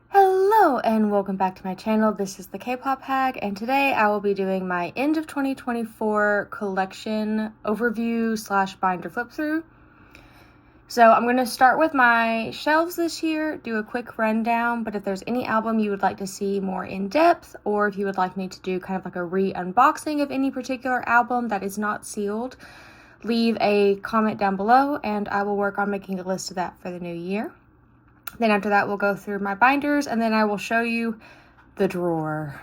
Hello and welcome back to my channel. This is the Kpop Hag, and today I will be doing my end of 2024 collection overview / binder flip through. So I'm going to start with my shelves this year, do a quick rundown, but if there's any album you would like to see more in depth, or if you would like me to do kind of like a re-unboxing of any particular album that is not sealed, leave a comment down below and I will work on making a list of that for the new year. Then after that, we'll go through my binders, and then I will show you the drawer.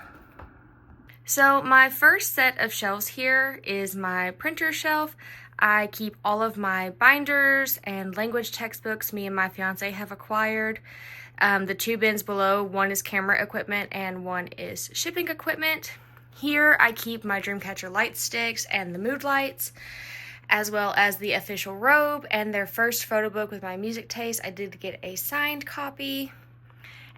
So my first set of shelves here is my printer shelf. I keep all of my binders and language textbooks me and my fiance have acquired. The two bins below, one is camera equipment and one is shipping equipment. Here I keep my Dreamcatcher light sticks and the mood lights, as well as the official robe and their first photo book with my music taste. I did get a signed copy.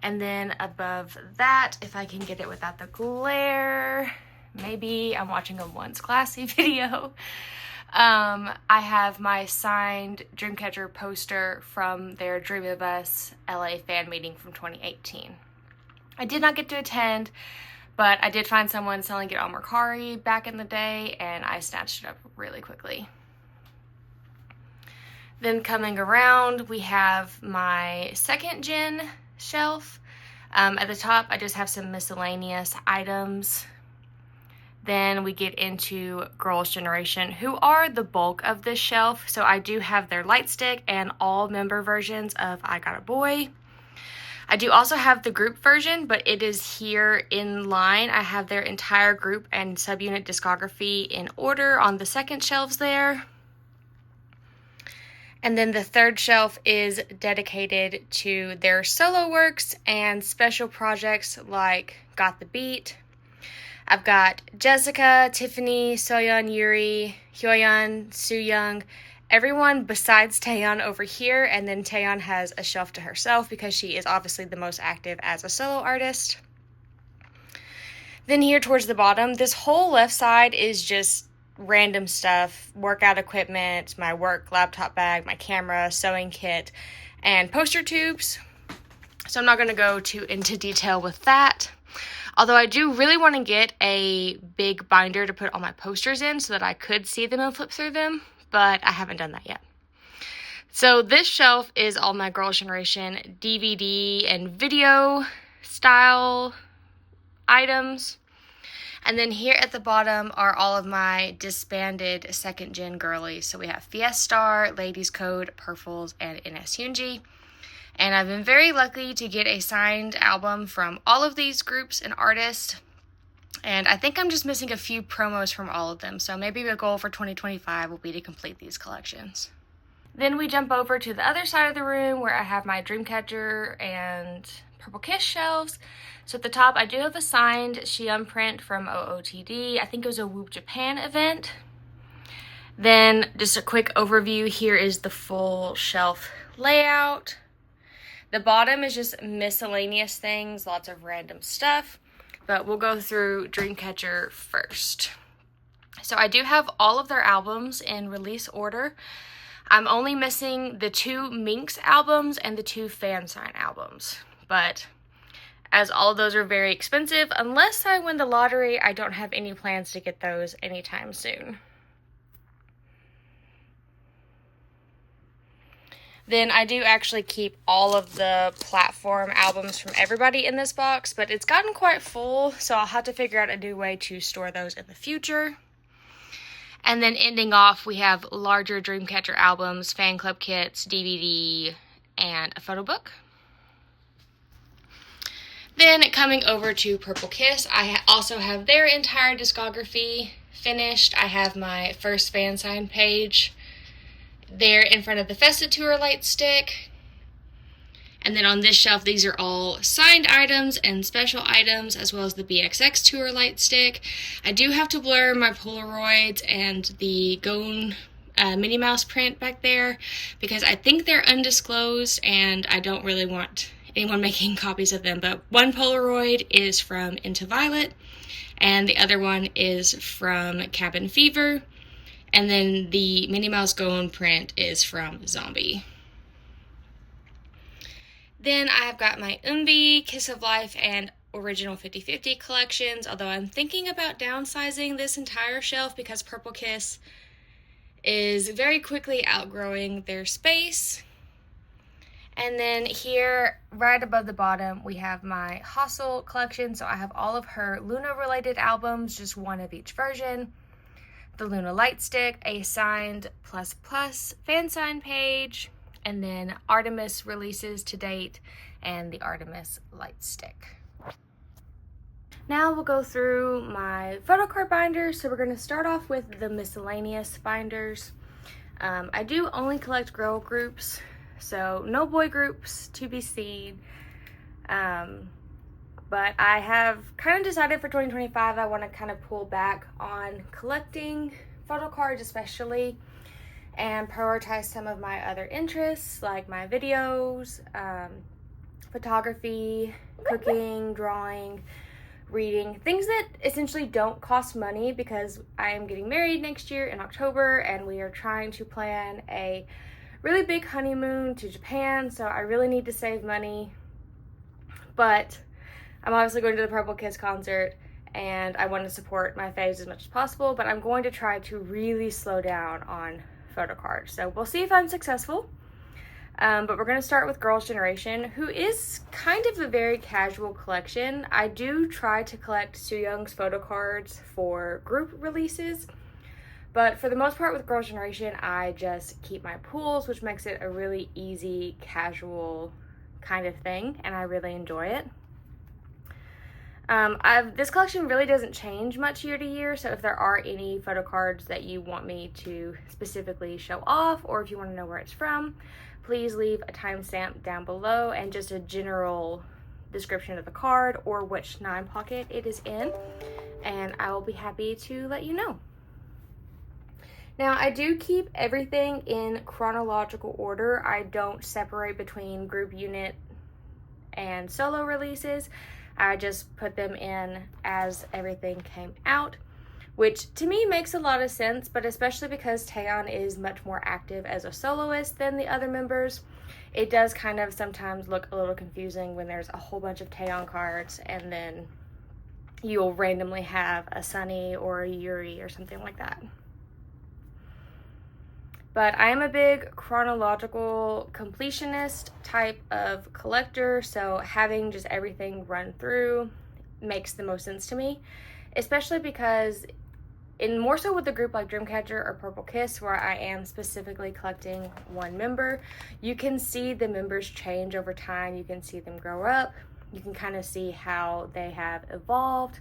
And then above that, if I can get it without the glare, maybe I'm watching a Once Classy video. I have my signed Dreamcatcher poster from their Dream of Us LA fan meeting from 2018. I did not get to attend, but I did find someone selling it on Mercari back in the day, and I snatched it up really quickly. Then coming around, we have my second gen shelf. At the top, I just have some miscellaneous items. Then we get into Girls' Generation, who are the bulk of this shelf. So I do have their light stick and all member versions of I Got a Boy. I do also have the group version, but it is here in line. I have their entire group and subunit discography in order on the second shelves there. And then the third shelf is dedicated to their solo works and special projects like Got the Beat. I've got Jessica, Tiffany, Soyeon, Yuri, Hyoyeon, Sooyoung, everyone besides Taeyeon over here, and then Taeyeon has a shelf to herself because she is obviously the most active as a solo artist. Then here towards the bottom, this whole left side is just random stuff, workout equipment, my work laptop bag, my camera, sewing kit, and poster tubes. So I'm not going to go too into detail with that. Although I do really want to get a big binder to put all my posters in so that I could see them and flip through them, but I haven't done that yet. So this shelf is all my Girls' Generation DVD and video style items. And then here at the bottom are all of my disbanded second gen girlies. So we have Fiestar, Ladies Code, Purfles, and NS Hyunji. And I've been very lucky to get a signed album from all of these groups and artists. And I think I'm just missing a few promos from all of them. So maybe the goal for 2025 will be to complete these collections. Then we jump over to the other side of the room where I have my Dreamcatcher and Purple Kiss shelves. So at the top, I do have a signed Shion print from OOTD. I think it was a Whoop Japan event. Then just a quick overview. Here is the full shelf layout. The bottom is just miscellaneous things, lots of random stuff, but we'll go through Dreamcatcher first. So I do have all of their albums in release order. I'm only missing the 2 Minx albums and the 2 fan sign albums, but as all of those are very expensive, unless I win the lottery, I don't have any plans to get those anytime soon. Then I do actually keep all of the platform albums from everybody in this box, but it's gotten quite full, so I'll have to figure out a new way to store those in the future. And then ending off, we have larger Dreamcatcher albums, fan club kits, DVD, and a photo book. Then coming over to Purple Kiss, I also have their entire discography finished. I have my first fan sign page there in front of the Festa Tour light stick. And then on this shelf, these are all signed items and special items, as well as the BXX Tour light stick. I do have to blur my Polaroids and the Gone Minnie Mouse print back there because I think they're undisclosed and I don't really want anyone making copies of them. But one Polaroid is from Into Violet and the other one is from Cabin Fever. And then the Minnie Mouse Gone print is from Zombie. Then I have got my Kiss of Life, and Original 50/50 collections, although I'm thinking about downsizing this entire shelf because Purple Kiss is very quickly outgrowing their space. And then here, right above the bottom, we have my Hustle collection. So I have all of her Luna-related albums, just one of each version. The Luna Light Stick, a signed ++ fan sign page, and then Artemis releases to date, and the Artemis Light Stick. Now we'll go through my photo card binders. So we're going to start off with the miscellaneous binders. I do only collect girl groups, so no boy groups to be seen. But I have kind of decided for 2025 I want to kind of pull back on collecting photo cards especially, and prioritize some of my other interests like my videos, photography, cooking, drawing, reading, things that essentially don't cost money because I am getting married next year in October and we are trying to plan a really big honeymoon to Japan, so I really need to save money. But I'm obviously going to the Purple Kiss concert and I want to support my faves as much as possible, but I'm going to try to really slow down on photo cards. So we'll see if I'm successful. But we're going to start with Girls' Generation, who is kind of a very casual collection. I do try to collect Sooyoung's photo cards for group releases, but for the most part with Girls' Generation, I just keep my pools, which makes it a really easy, casual kind of thing, and I really enjoy it. This collection really doesn't change much year to year, so if there are any photo cards that you want me to specifically show off, or if you want to know where it's from, please leave a timestamp down below and just a general description of the card or which 9 pocket it is in, and I will be happy to let you know. Now, I do keep everything in chronological order. I don't separate between group, unit, and solo releases. I just put them in as everything came out, which to me makes a lot of sense, but especially because Taeyeon is much more active as a soloist than the other members, it does kind of sometimes look a little confusing when there's a whole bunch of Taeyeon cards and then you'll randomly have a Sunny or a Yuri or something like that. But I am a big chronological completionist type of collector, so having just everything run through makes the most sense to me, especially because more so with a group like Dreamcatcher or Purple Kiss, where I am specifically collecting one member, you can see the members change over time, you can see them grow up, you can kind of see how they have evolved.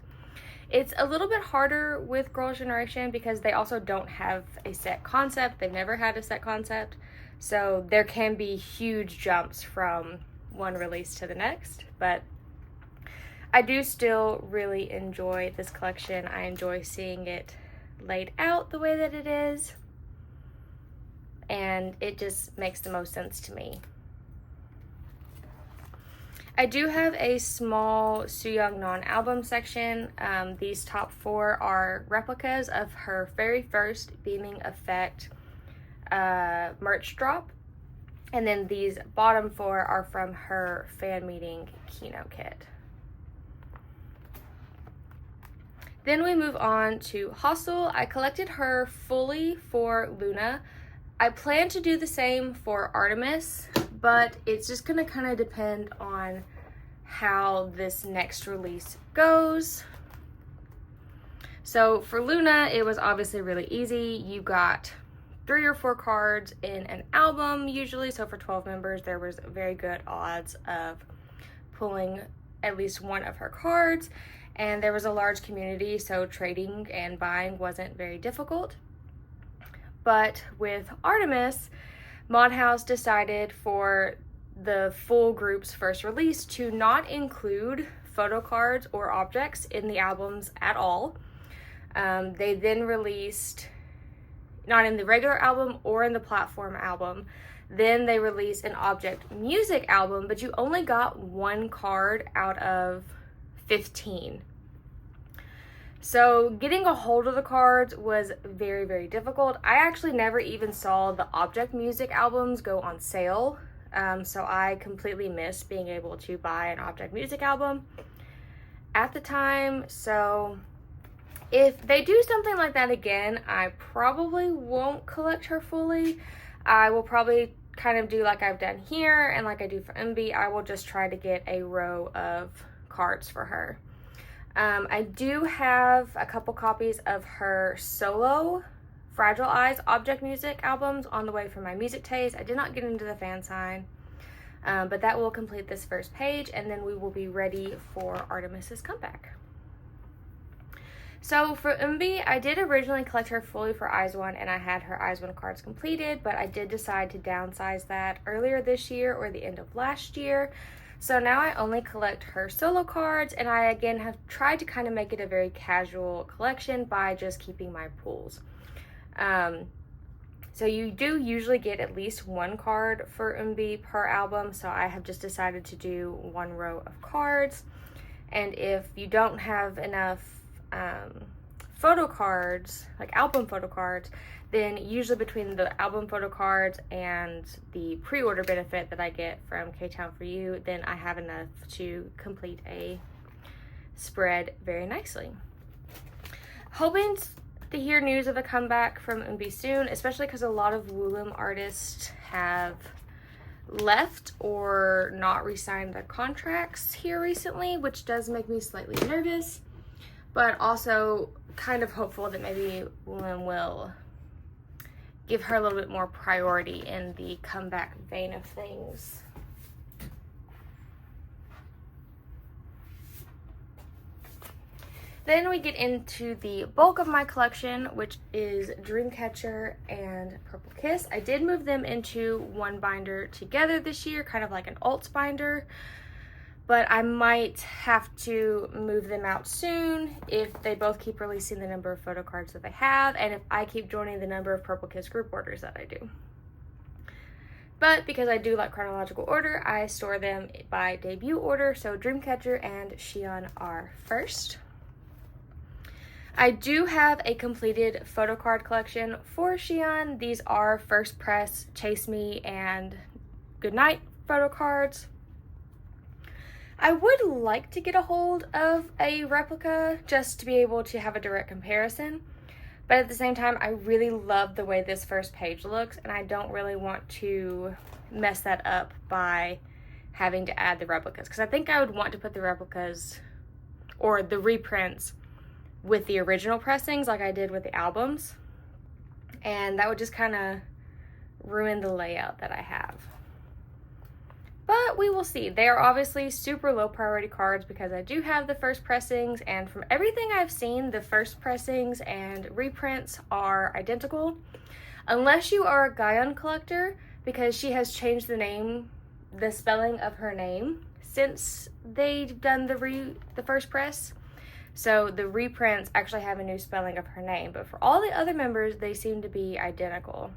It's a little bit harder with Girls' Generation because they also don't have a set concept. They've never had a set concept. So there can be huge jumps from one release to the next. But I do still really enjoy this collection. I enjoy seeing it laid out the way that it is. And it just makes the most sense to me. I do have a small Sooyoung non-album section. These top 4 are replicas of her very first Beaming Effect merch drop. And then these bottom 4 are from her fan meeting keynote kit. Then we move on to Hustle. I collected her fully for Luna. I plan to do the same for Artemis, but it's just gonna kind of depend on how this next release goes. So for Luna, it was obviously really easy. You got 3 or 4 cards in an album usually, so for 12 members, there was very good odds of pulling at least one of her cards, and there was a large community, so trading and buying wasn't very difficult. But with Artemis, Modhouse decided for the full group's first release to not include photo cards or objects in the albums at all. They then released, not in the regular album or in the platform album, then they released an object music album, but you only got 1 card out of 15. So getting a hold of the cards was very, very difficult. I actually never even saw the object music albums go on sale so I completely missed being able to buy an object music album at the time. So if they do something like that again, I probably won't collect her fully. I will probably kind of do like I've done here and like I do for MB. I will just try to get a row of cards for her. I do have a couple copies of her solo Fragile Eyes object music albums on the way for my music taste. I did not get into the fan sign, but that will complete this first page, and then we will be ready for Artemis's comeback. So for MB, I did originally collect her fully for Eyes One, and I had her Eyes One cards completed, but I did decide to downsize that earlier this year or the end of last year. So now I only collect her solo cards, and I again have tried to kind of make it a very casual collection by just keeping my pools. So you do usually get at least one card for MB per album, so I have just decided to do one row of cards. And if you don't have enough photo cards, like album photo cards, then usually between the album photo cards and the pre-order benefit that I get from K-Town For You, then I have enough to complete a spread very nicely. Hoping to hear news of a comeback from MB soon, especially because a lot of Woollim artists have left or not re-signed their contracts here recently, which does make me slightly nervous, but also kind of hopeful that maybe Woollim will give her a little bit more priority in the comeback vein of things. Then we get into the bulk of my collection, which is Dreamcatcher and Purple Kiss. I did move them into one binder together this year, kind of like an alts binder, but I might have to move them out soon if they both keep releasing the number of photo cards that they have, and if I keep joining the number of Purple Kiss group orders that I do. But because I do like chronological order, I store them by debut order, so Dreamcatcher and Xion are first. I do have a completed photo card collection for Xion. These are First Press, Chase Me, and Goodnight photo cards. I would like to get a hold of a replica just to be able to have a direct comparison, but at the same time, I really love the way this first page looks, and I don't really want to mess that up by having to add the replicas, because I think I would want to put the replicas or the reprints with the original pressings like I did with the albums, and that would just kind of ruin the layout that I have. But we will see. They are obviously super low priority cards because I do have the first pressings, and from everything I've seen, the first pressings and reprints are identical. Unless you are a Guyon collector, because she has changed the spelling of her name since they've done the first press. So the reprints actually have a new spelling of her name, but for all the other members, they seem to be identical,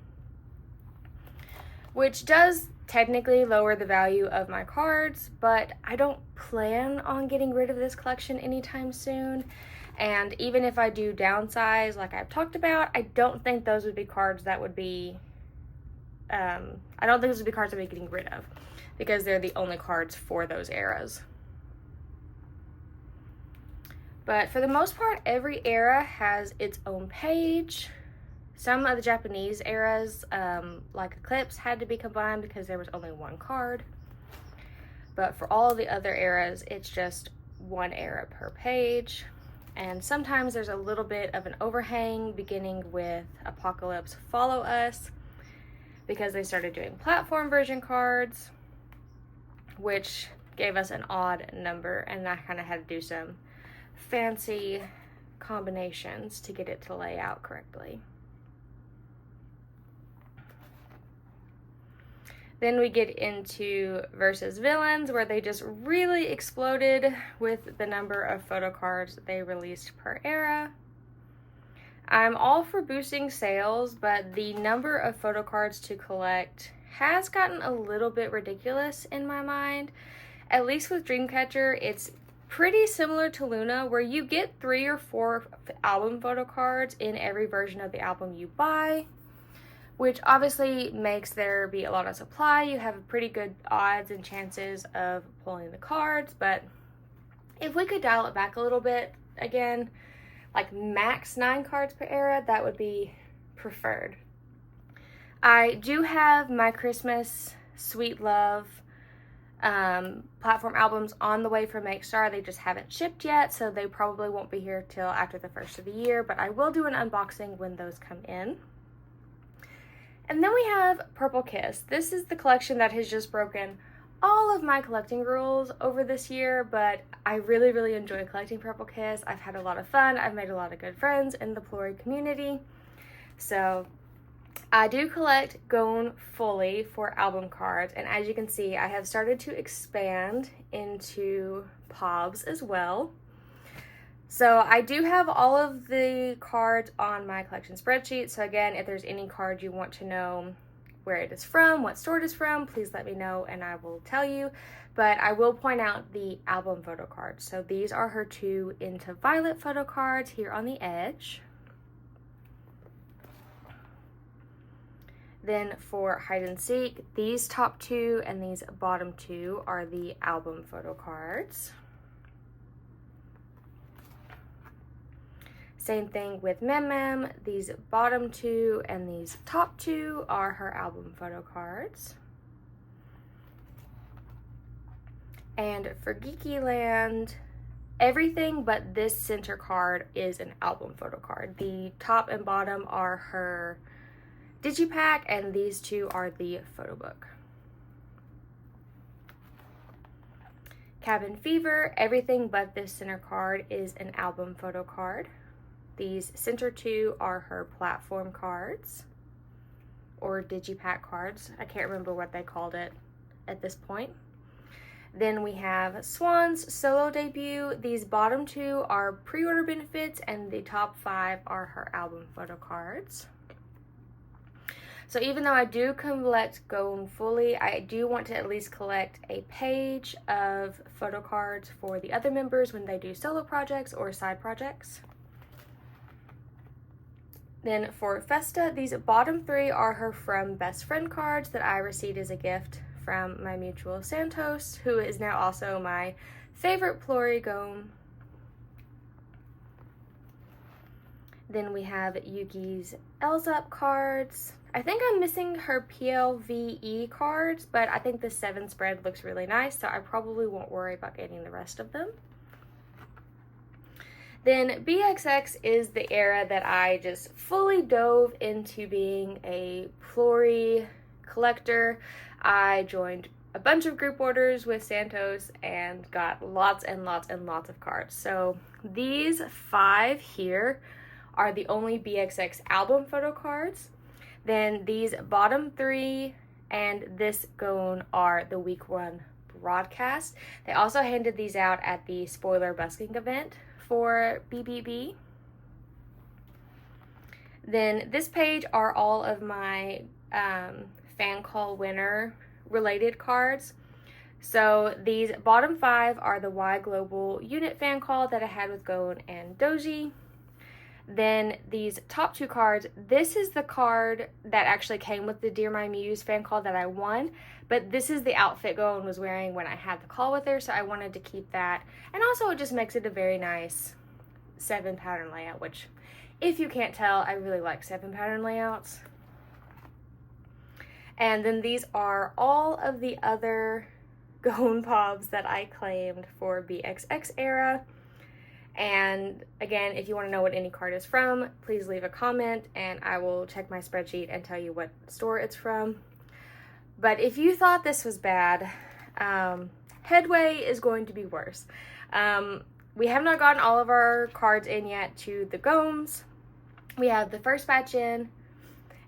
which does technically lower the value of my cards, but I don't plan on getting rid of this collection anytime soon. And even if I do downsize, like I've talked about, I don't think those would be cards that would be, I don't think those would be cards I'd be getting rid of, because they're the only cards for those eras. But for the most part, every era has its own page. Some of the Japanese eras, like Eclipse, had to be combined because there was only one card. But for all of the other eras, it's just one era per page. And sometimes there's a little bit of an overhang, beginning with Apocalypse Follow Us, because they started doing platform version cards, which gave us an odd number, and I kind of had to do some fancy combinations to get it to lay out correctly. Then we get into Versus Villains, where they just really exploded with the number of photo cards they released per era. I'm all for boosting sales, but the number of photo cards to collect has gotten a little bit ridiculous in my mind. At least with Dreamcatcher, it's pretty similar to Luna, where you get 3 or 4 album photo cards in every version of the album you buy. which obviously makes there be a lot of supply. You have pretty good odds and chances of pulling the cards, but if we could dial it back a little bit, again, like max 9 cards per era, that would be preferred. I do have my Christmas Sweet Love platform albums on the way from Make Star. They just haven't shipped yet, so they probably won't be here till after the first of the year, but I will do an unboxing when those come in. And then we have Purple Kiss. This is the collection that has just broken all of my collecting rules over this year, but I really, really enjoy collecting Purple Kiss. I've had a lot of fun. I've made a lot of good friends in the Plory community. So I do collect Gone fully for album cards, and as you can see, I have started to expand into POBs as well. So I do have all of the cards on my collection spreadsheet. So again, if there's any card you want to know where it is from, what store it is from, please let me know and I will tell you. But I will point out the album photo cards. So these are her 2 Into Violet photo cards here on the edge. Then for Hide and Seek, these top 2 and these bottom 2 are the album photo cards. Same thing with Mem Mem. These bottom 2 and these top 2 are her album photo cards. And for Geeky Land, everything but this center card is an album photo card. The top and bottom are her digipack, and these 2 are the photo book. Cabin Fever, everything but this center card is an album photo card. These center 2 are her platform cards, or digipack cards. I can't remember what they called it at this point. Then we have Swan's solo debut. These bottom 2 are pre-order benefits, and the top 5 are her album photo cards. So even though I do collect Gone fully, I do want to at least collect a page of photo cards for the other members when they do solo projects or side projects. Then for Festa, these bottom 3 are her From Best Friend cards that I received as a gift from my mutual Santos, who is now also my favorite Plory Gone. Then we have Yuki's Elzap cards. I think I'm missing her PLVE cards, but I think the 7 spread looks really nice, so I probably won't worry about getting the rest of them. Then BXX is the era that I just fully dove into being a Plory collector. I joined a bunch of group orders with Santos and got lots and lots and lots of cards. So these 5 here are the only BXX album photo cards. Then these bottom 3 and this Gone are the week 1 broadcast. They also handed these out at the spoiler busking event for BBB. Then this page are all of my fan call winner related cards. So these bottom 5 are the Y Global unit fan call that I had with Gone and Doji. Then these top 2 cards, this is the card that actually came with the Dear My Muse fan call that I won, but this is the outfit Gone was wearing when I had the call with her, so I wanted to keep that. And also it just makes it a very nice 7 pattern layout, which if you can't tell, I really like 7 pattern layouts. And then these are all of the other Gone POBs that I claimed for BXX era. And again, if you want to know what any card is from, please leave a comment and I will check my spreadsheet and tell you what store it's from. But if you thought this was bad, Headway is going to be worse. We have not gotten all of our cards in yet to the Gomes. We have the first batch in,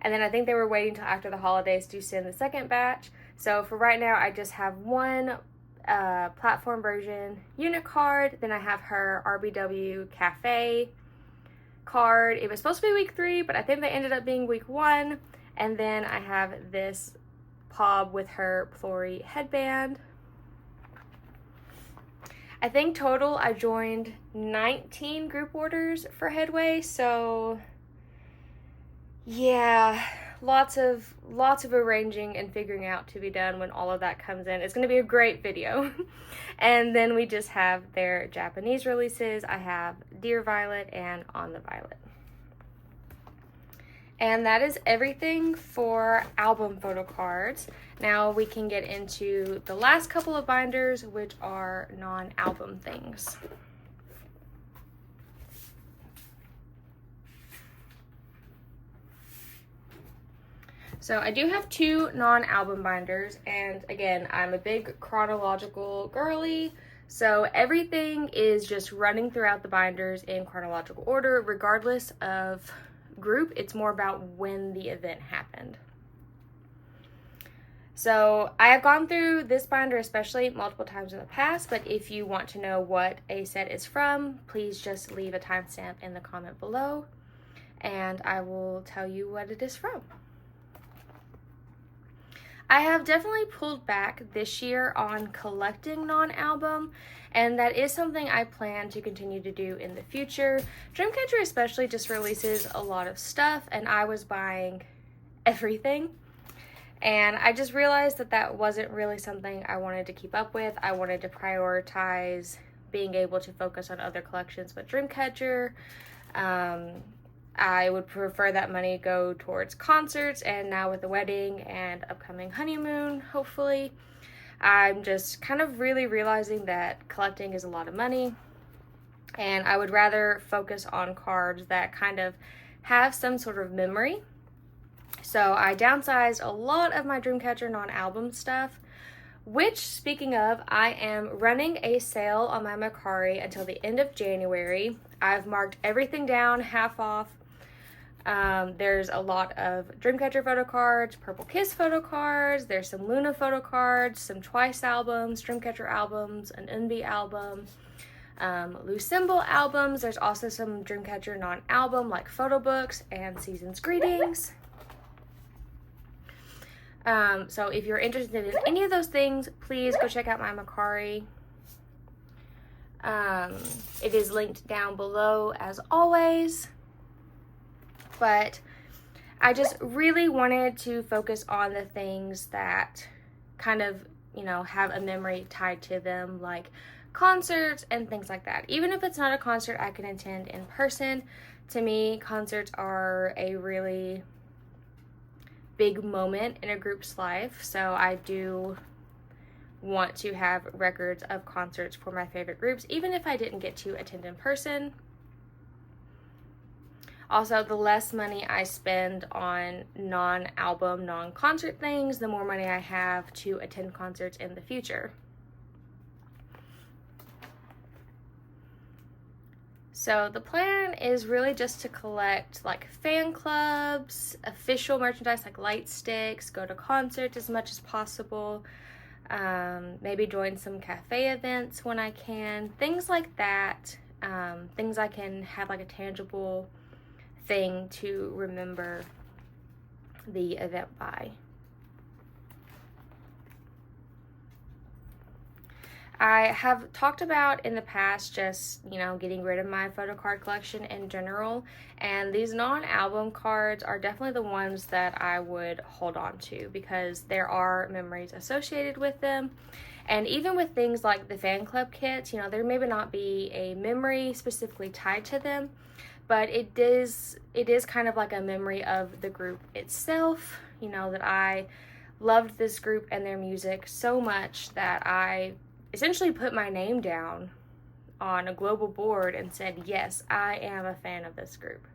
and then I think they were waiting till after the holidays to send the second batch. So for right now, I just have one platform version unit card. Then I have her RBW Cafe card. It was supposed to be week 3, but I think they ended up being week 1. And then I have this POB with her Plory headband. I think total I joined 19 group orders for Headway, so yeah, lots of arranging and figuring out to be done when all of that comes in. It's going to be a great video. And then we just have their Japanese releases. I have Dear Violet and On the Violet. And that is everything for album photo cards. Now we can get into the last couple of binders, which are non-album things. So I do have two non-album binders, and again, I'm a big chronological girly, so everything is just running throughout the binders in chronological order, regardless of group. It's more about when the event happened. So I have gone through this binder especially multiple times in the past, but if you want to know what a set is from, please just leave a timestamp in the comment below, and I will tell you what it is from. I have definitely pulled back this year on collecting non-album, and that is something I plan to continue to do in the future. Dreamcatcher especially just releases a lot of stuff, and I was buying everything, and I just realized that that wasn't really something I wanted to keep up with. I wanted to prioritize being able to focus on other collections with Dreamcatcher. I would prefer that money go towards concerts, and now with the wedding and upcoming honeymoon, hopefully, I'm just kind of really realizing that collecting is a lot of money, and I would rather focus on cards that kind of have some sort of memory. So I downsized a lot of my Dreamcatcher non-album stuff, which, speaking of, I am running a sale on my Mercari until the end of January. I've marked everything down half off. There's a lot of Dreamcatcher photo cards, Purple Kiss photo cards, there's some Luna photo cards, some Twice albums, Dreamcatcher albums, an Envy album, Loose Symbol albums. There's also some Dreamcatcher non-album like photo books and Season's Greetings. So if you're interested in any of those things, please go check out my Mercari. It is linked down below as always. But I just really wanted to focus on the things that kind of, you know, have a memory tied to them, like concerts and things like that. Even if it's not a concert I can attend in person, to me, concerts are a really big moment in a group's life. So I do want to have records of concerts for my favorite groups, even if I didn't get to attend in person. Also, the less money I spend on non-album, non-concert things, the more money I have to attend concerts in the future. So the plan is really just to collect like fan clubs, official merchandise like light sticks, go to concerts as much as possible, maybe join some cafe events when I can, things like that, things I can have like a tangible thing to remember the event by. I have talked about in the past just, you know, getting rid of my photo card collection in general, and these non-album cards are definitely the ones that I would hold on to because there are memories associated with them. And even with things like the fan club kits, you know, there may not be a memory specifically tied to them, but it is kind of like a memory of the group itself, you know, that I loved this group and their music so much that I essentially put my name down on a global board and said, yes, I am a fan of this group.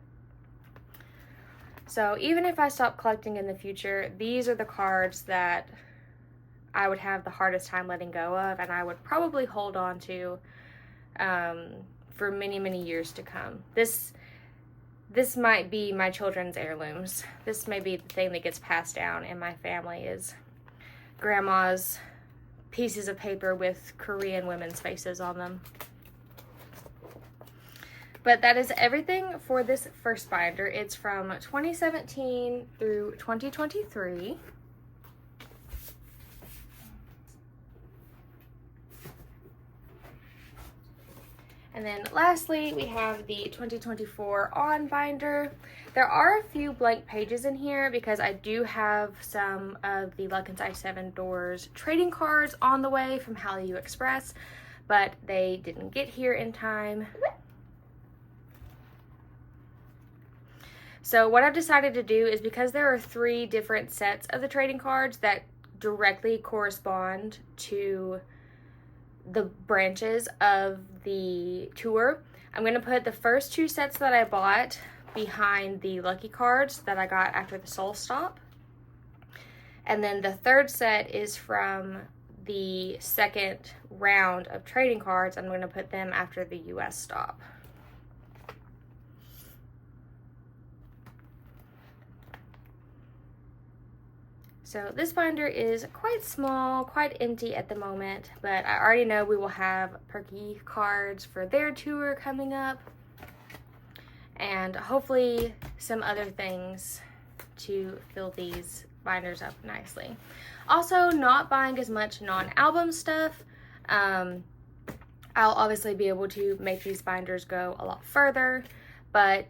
So even if I stop collecting in the future, these are the cards that I would have the hardest time letting go of, and I would probably hold on to for many, many years to come. This might be my children's heirlooms. This may be the thing that gets passed down in my family is grandma's pieces of paper with Korean women's faces on them. But that is everything for this first binder. It's from 2017 through 2023. And then lastly, we have the 2024 on binder. There are a few blank pages in here because I do have some of the Luck Inside 7 Doors trading cards on the way from Hallyu Express, but they didn't get here in time. So what I've decided to do is, because there are 3 different sets of the trading cards that directly correspond to the branches of the tour, I'm going to put the first 2 sets that I bought behind the lucky cards that I got after the Seoul stop. And then the 3rd set is from the 2nd round of trading cards. I'm going to put them after the US stop. So this binder is quite small, quite empty at the moment, but I already know we will have Perky cards for their tour coming up, and hopefully some other things to fill these binders up nicely. Also, not buying as much non-album stuff. I'll obviously be able to make these binders go a lot further, but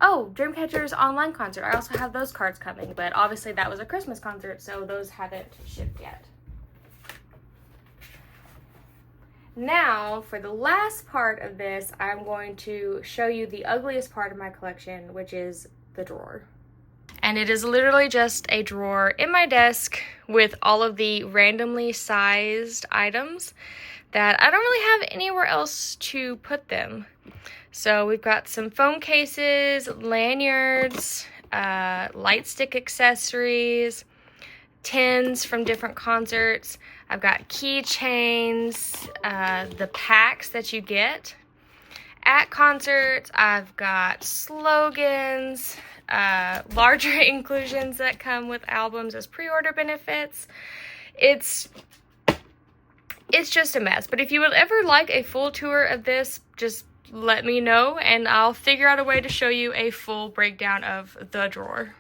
oh, Dreamcatcher's online concert. I also have those cards coming, but obviously that was a Christmas concert, so those haven't shipped yet. Now, for the last part of this, I'm going to show you the ugliest part of my collection, which is the drawer. And it is literally just a drawer in my desk with all of the randomly sized items that I don't really have anywhere else to put them. So we've got some phone cases, lanyards, light stick accessories, tins from different concerts. I've got keychains, the packs that you get at concerts. I've got slogans, larger inclusions that come with albums as pre-order benefits. It's just a mess. But if you would ever like a full tour of this, just let me know and I'll figure out a way to show you a full breakdown of the drawer.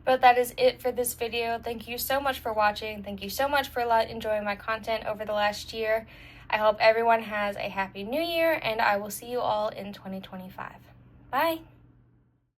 But that is it for this video. Thank you so much for watching. Thank you so much for enjoying my content over the last year. I hope everyone has a happy new year, and I will see you all in 2025. Bye!